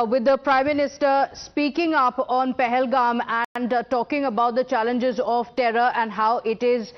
with the Prime Minister speaking up on Pahalgam and talking about the challenges of terror and how it is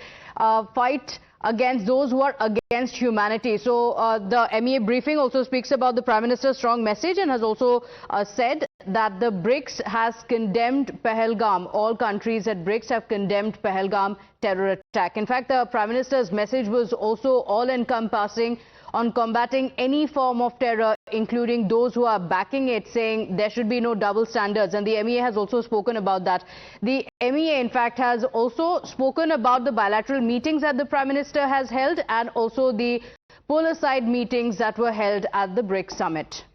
fight against those who are against humanity. So the MEA briefing also speaks about the Prime Minister's strong message and has also said that the BRICS has condemned Pahalgam. All countries at BRICS have condemned Pahalgam terror attack. In fact, the Prime Minister's message was also all-encompassing on combating any form of terror, including those who are backing it, saying there should be no double standards. And the MEA has also spoken about that. The MEA, in fact, has also spoken about the bilateral meetings that the Prime Minister has held and also the polar side meetings that were held at the BRICS summit.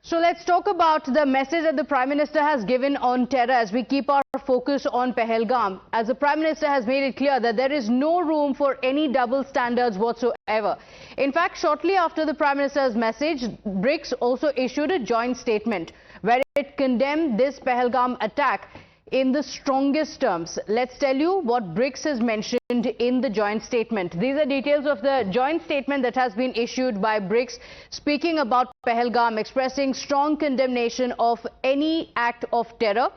So let's talk about the message that the Prime Minister has given on terror as we keep our focus on Pahalgam. As the Prime Minister has made it clear that there is no room for any double standards whatsoever. In fact, shortly after the Prime Minister's message, BRICS also issued a joint statement where it condemned this Pahalgam attack in the strongest terms. Let's tell you what BRICS has mentioned in the joint statement. These are details of the joint statement that has been issued by BRICS, speaking about Pahalgam, expressing strong condemnation of any act of terror.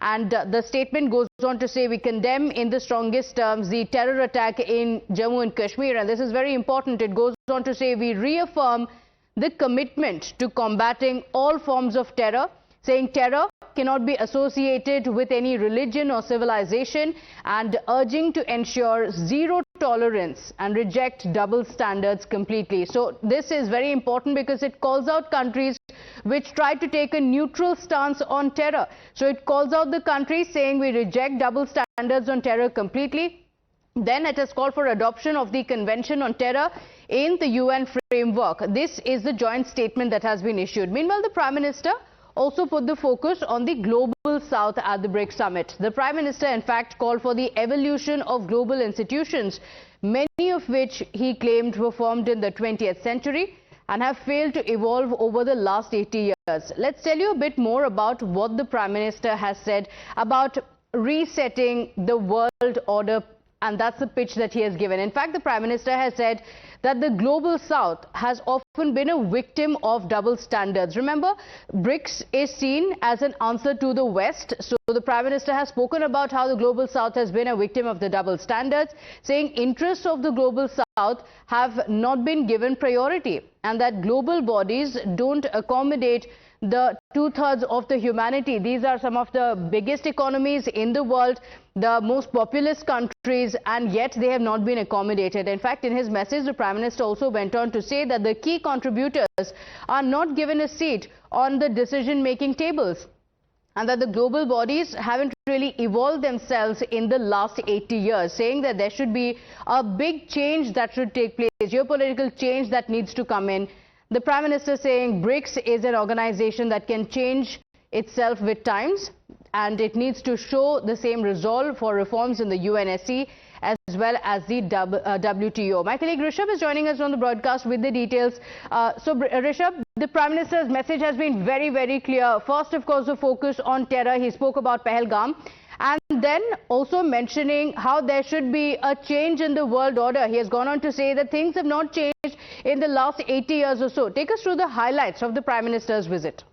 And the statement goes on to say, we condemn in the strongest terms the terror attack in Jammu and Kashmir. And this is very important. It goes on to say, we reaffirm the commitment to combating all forms of terror, saying terror cannot be associated with any religion or civilization, and urging to ensure zero tolerance and reject double standards completely. So this is very important because it calls out countries which try to take a neutral stance on terror. So it calls out the countries saying we reject double standards on terror completely. Then it has called for adoption of the Convention on Terror in the UN framework. This is the joint statement that has been issued. Meanwhile, the Prime Minister also put the focus on the global south at the BRICS summit. The Prime Minister, in fact, called for the evolution of global institutions, many of which he claimed were formed in the 20th century and have failed to evolve over the last 80 years. Let's tell you a bit more about what the Prime Minister has said about resetting the world order, and that's the pitch that he has given. In fact, the Prime Minister has said that the global south has often been a victim of double standards. Remember, BRICS is seen as an answer to the West. So the Prime Minister has spoken about how the global south has been a victim of the double standards, saying interests of the global south have not been given priority and that global bodies don't accommodate the two-thirds of the humanity. These are some of the biggest economies in the world, the most populous countries, and yet they have not been accommodated. In fact, in his message, the Prime Minister also went on to say that the key contributors are not given a seat on the decision-making tables and that the global bodies haven't really evolved themselves in the last 80 years, saying that there should be a big change that should take place, geopolitical change that needs to come in. The Prime Minister saying BRICS is an organization that can change itself with times and it needs to show the same resolve for reforms in the UNSC as well as the WTO. My colleague Rishabh is joining us on the broadcast with the details. So Rishabh, the Prime Minister's message has been very, very clear. First, of course, the focus on terror. He spoke about Pahalgam. And then also mentioning how there should be a change in the world order. He has gone on to say that things have not changed in the last 80 years or so. Take us through the highlights of the Prime Minister's visit.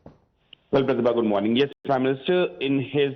Well, Pratibha, good morning. Yes, Prime Minister, in his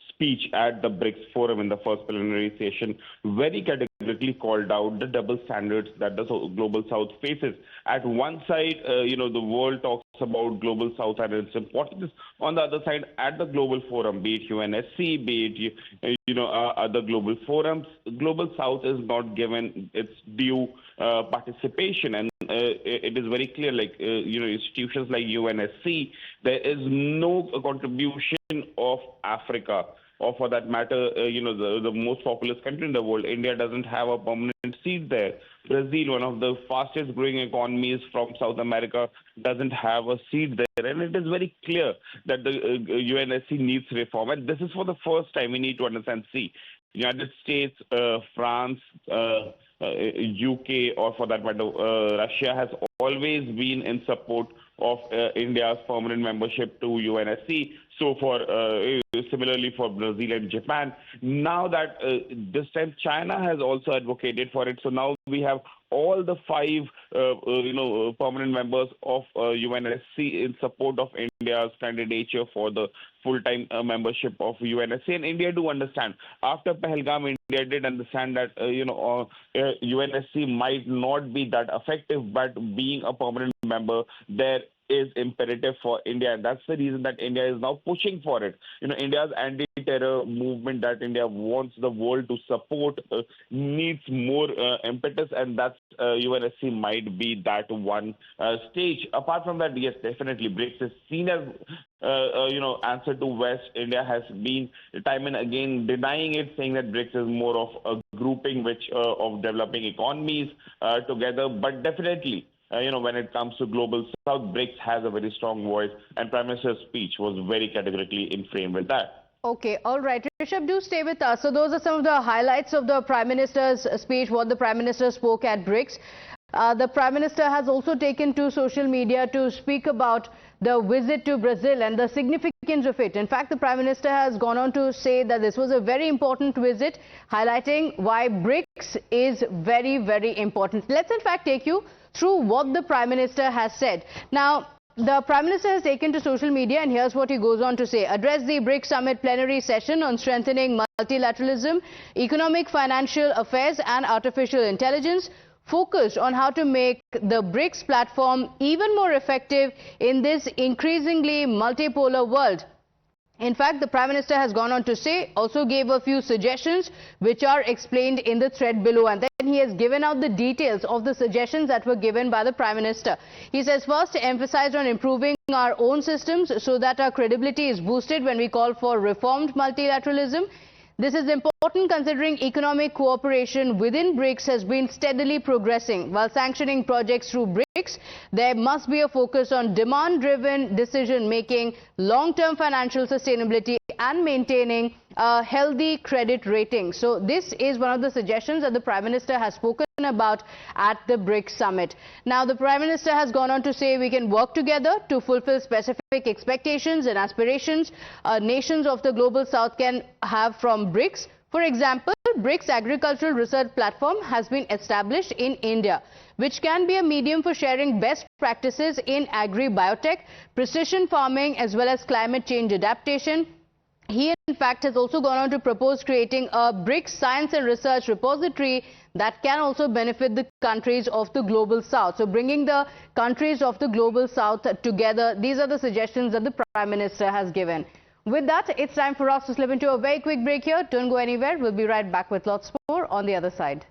speech at the BRICS forum in the first preliminary session, very categorically called out the double standards that the global south faces. At one side, the world talks about global south and its importance. On the other side, at the global forum, be it UNSC, be it other global forums, global south is not given its due participation, and it is very clear, like institutions like UNSC, there is no contribution of Africa, or for that matter, the most populous country in the world. India doesn't have a permanent seat there. Brazil, one of the fastest growing economies from South America, doesn't have a seat there. And it is very clear that the UNSC needs reform. And this is for the first time we need to understand. See, United States, France, UK, or for that matter, Russia has always been in support of India's permanent membership to UNSC. So similarly for Brazil and Japan. Now that this time China has also advocated for it. So now we have all the five, permanent members of UNSC in support of India's candidature for the full-time membership of UNSC. And India do understand. After Pahalgam, India did understand that, UNSC might not be that effective, but being a permanent member, there is imperative for India, and that's the reason that India is now pushing for it. India's anti-terror movement that India wants the world to support needs more impetus, and that's UNSC might be that one stage. Apart from that, yes, definitely BRICS is seen as answer to West. India has been time and again denying it, saying that BRICS is more of a grouping which of developing economies together, but definitely. When it comes to global South, BRICS has a very strong voice, and Prime Minister's speech was very categorically in frame with that. Okay, all right. Rishabh, do stay with us. So those are some of the highlights of the Prime Minister's speech, what the Prime Minister spoke at BRICS. The Prime Minister has also taken to social media to speak about the visit to Brazil and the significance of it. In fact, the Prime Minister has gone on to say that this was a very important visit, highlighting why BRICS is very, very important. Let's in fact take you through what the Prime Minister has said. Now, the Prime Minister has taken to social media, and here's what he goes on to say. Address the BRICS Summit plenary session on strengthening multilateralism, economic, financial affairs and artificial intelligence, focused on how to make the BRICS platform even more effective in this increasingly multipolar world. In fact, the Prime Minister has gone on to say, also gave a few suggestions which are explained in the thread below, and then he has given out the details of the suggestions that were given by the Prime Minister. He says, first, emphasize on improving our own systems so that our credibility is boosted when we call for reformed multilateralism. This is important considering economic cooperation within BRICS has been steadily progressing. While sanctioning projects through BRICS, there must be a focus on demand-driven decision-making, long-term financial sustainability and maintaining a healthy credit rating. So this is one of the suggestions that the Prime Minister has spoken about at the BRICS summit. Now, the Prime Minister has gone on to say we can work together to fulfill specific expectations and aspirations nations of the global south can have from BRICS. For example, BRICS Agricultural Research Platform has been established in India, which can be a medium for sharing best practices in agri-biotech, precision farming as well as climate change adaptation. He, in fact, has also gone on to propose creating a BRICS Science and Research Repository that can also benefit the countries of the Global South. So bringing the countries of the Global South together, these are the suggestions that the Prime Minister has given. With that, it's time for us to slip into a very quick break here. Don't go anywhere. We'll be right back with lots more on the other side.